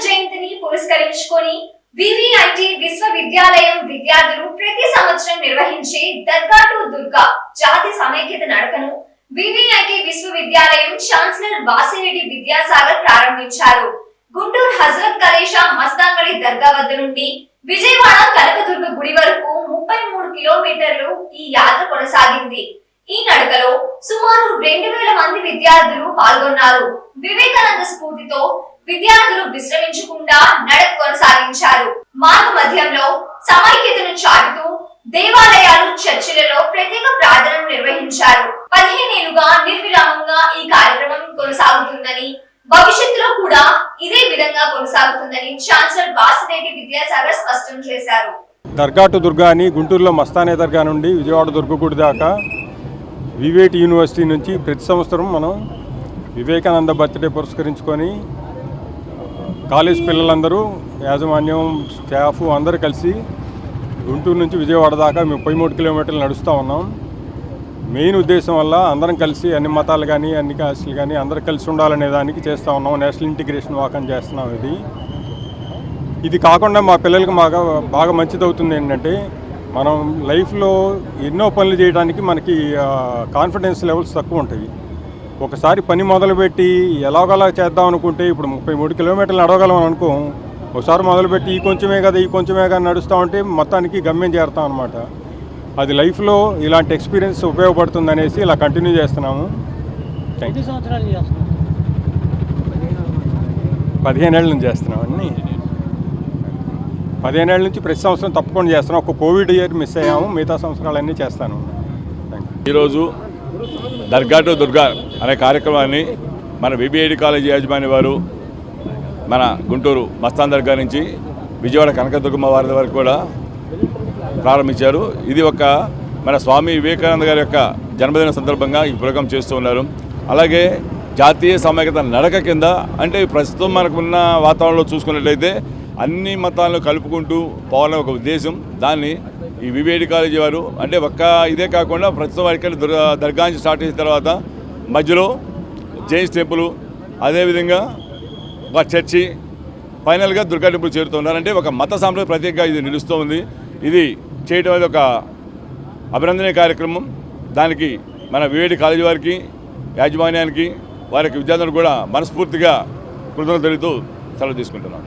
జయంతిని పురస్కరించుకొని వివిఐటి విశ్వవిద్యాలయం విద్యార్థులు ప్రతి సంవత్సరం నిర్వహించే దర్గా టు దుర్గా జాతి సమైక్యత నడకను వివిఐటి విశ్వవిద్యాలయం ఛాన్సలర్ వాసిరెడ్డి విద్యాసాగర్ ప్రారంభించారు. గుంటూరు హజరత్ కలేషా మస్తాన్వలి దర్గా వద్ద నుండి విజయవాడ కనకదుర్గ గుడి వరకు 33 కిలోమీటర్లు ఈ యాత్ర కొనసాగింది. ఈ నడకలో సుమారు 2000 మంది విద్యార్థులు పాల్గొన్నారు. వివేకానంద స్ఫూర్తితో విద్యార్థులు విశ్రమించకుండా నడక కొనసాగించారు. మార్గ మధ్యంలో సమైక్యతను చాటుతూ దేవాలయాలు, చర్చిలలో ప్రత్యేక ప్రార్థనలు నిర్వహించారు. 15 ఏళ్లుగా నిర్విరామంగా ఈ కార్యక్రమం కొనసాగుతుందని, భవిష్యత్తులో కూడా ఇదే విధంగా కొనసాగుతుందని ఛాన్సలర్ వాసిరెడ్డి విద్యాసాగర్ స్పష్టం చేశారు. దర్గా టు దుర్గా అని గుంటూరులో మస్తానే దర్గా నుండి విజయవాడ దుర్గగుడి దాకా వివేటి యూనివర్సిటీ నుంచి ప్రతి సంవత్సరం మనం వివేకానంద బర్త్డే పురస్కరించుకొని కాలేజ్ పిల్లలందరూ, యాజమాన్యం, స్టాఫ్ అందరూ కలిసి గుంటూరు నుంచి విజయవాడ దాకా 33 కిలోమీటర్లు నడుస్తూ ఉన్నాం. మెయిన్ ఉద్దేశం వల్ల అందరం కలిసి అన్ని మతాలు కానీ అన్ని కాస్టులు కానీ అందరూ కలిసి ఉండాలనే దానికి చేస్తూ ఉన్నాం. నేషనల్ ఇంటిగ్రేషన్ వాక్ అని చేస్తున్నాం. ఇది కాకుండా మా పిల్లలకి బాగా మంచిది అవుతుంది ఏంటంటే, మనం లైఫ్లో ఎన్నో పనులు చేయడానికి మనకి కాన్ఫిడెన్స్ లెవెల్స్ తక్కువ ఉంటాయి. ఒకసారి పని మొదలుపెట్టి ఎలాగోలా చేద్దాం అనుకుంటే, ఇప్పుడు 33 కిలోమీటర్లు నడవగలం అనుకో, ఒకసారి మొదలుపెట్టి ఈ కొంచెమే కదా నడుస్తూ ఉంటే మొత్తానికి గమ్యం చేరుతాం అనమాట. అది లైఫ్లో ఇలాంటి ఎక్స్పీరియన్స్ ఉపయోగపడుతుంది అనేసి ఇలా కంటిన్యూ చేస్తున్నాము. 15 ఏళ్ళ నుంచి చేస్తున్నాం అన్నీ. 15 ఏళ్ళ నుంచి ప్రతి సంవత్సరం తప్పకుండా చేస్తున్నాం. ఒక కోవిడ్ ఇయర్ మిస్ అయ్యాము, మిగతా సంవత్సరాలన్నీ చేస్తాను. ఈరోజు దర్గా టు దుర్గా అనే కార్యక్రమాన్ని మన విబిఐటి కాలేజీ యాజమాన్య వారు మన గుంటూరు మస్తాన్ దర్గా నుంచి విజయవాడ కనకదుర్గమ్మ వారి వరకు కూడా ప్రారంభించారు. ఇది ఒక మన స్వామి వివేకానంద గారి యొక్క జన్మదిన సందర్భంగా ఈ ప్రోగ్రాం చేస్తూ ఉన్నారు. అలాగే జాతీయ సమైక్యత నడక కింద, అంటే ప్రస్తుతం మనకున్న వాతావరణంలో చూసుకున్నట్లయితే అన్ని మతాలను కలుపుకుంటూ పోవాలనే ఒక ఉద్దేశం. దాన్ని ఈ వివిఐటి కాలేజీ వారు, అంటే ఇదే కాకుండా ప్రస్తుతం ఇక్కడ దర్గా నుంచి స్టార్ట్ చేసిన తర్వాత మధ్యలో జైన్స్ టెంపుల్, అదేవిధంగా ఒక చర్చి, ఫైనల్గా దుర్గా టెంపుల్ చేరుతున్నారు. అంటే ఒక మత సాంప్రదాయ ప్రత్యేకంగా ఇది నిలుస్తూ ఉంది. ఇది చేయటం అనేది ఒక అభినందనీయ కార్యక్రమం. దానికి మన వివేటి కాలేజీ వారికి, యాజమాన్యానికి, వారికి విద్యార్థులకు కూడా మనస్ఫూర్తిగా కృతజ్ఞతలు తెలుపుతూ సెలవు తీసుకుంటున్నాను.